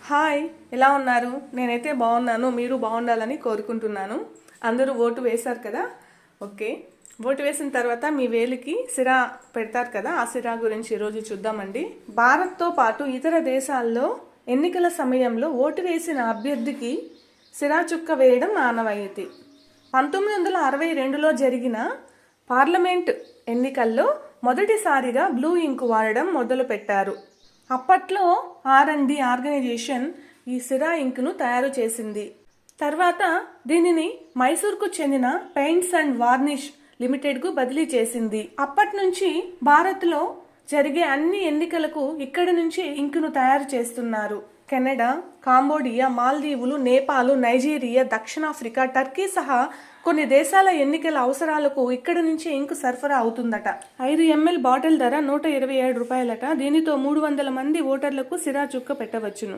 Hi, ఎలా ఉన్నారు? నేనైతే బాగున్నాను. మీరు బాగుండాలని కోరుకుంటున్నాను. అందరూ ఓటు వేశారు కదా. ఓకే, ఓటు వేసిన తర్వాత మీ వేలికి సిరా పెడతారు కదా. ఆ సిరా గురించి ఈరోజు చూద్దామండి. భారత్తో పాటు ఇతర దేశాల్లో ఎన్నికల సమయంలో ఓటు వేసిన అభ్యర్థికి సిరా చుక్క వేయడం ఆనవాయితీ. 1962లో జరిగిన పార్లమెంట్ ఎన్నికల్లో మొదటిసారిగా బ్లూ ఇంక్ వాడడం మొదలుపెట్టారు. అప్పట్లో R&D ఆర్గనైజేషన్ ఈ సిరా ఇంక్ను తయారు చేసింది. తర్వాత దీనిని మైసూర్కు చెందిన పెయింట్స్ అండ్ వార్నిష్ లిమిటెడ్కు బదిలీ చేసింది. అప్పటి నుంచి భారత్లో జరిగే అన్ని ఎన్నికలకు ఇక్కడి నుంచి ఇంకును తయారు చేస్తున్నారు. కెనడా, కాంబోడియా, మాల్దీవులు, నేపాల్, నైజీరియా, దక్షిణాఫ్రికా, టర్కీ సహా కొన్ని దేశాల ఎన్నికల అవసరాలకు ఇక్కడి నుంచి ఇంకు సరఫరా అవుతుందట. 5 ml బాటిల్ ధర 127 రూపాయలట. దీనితో 300 మంది ఓటర్లకు సిరా చుక్క పెట్టవచ్చును.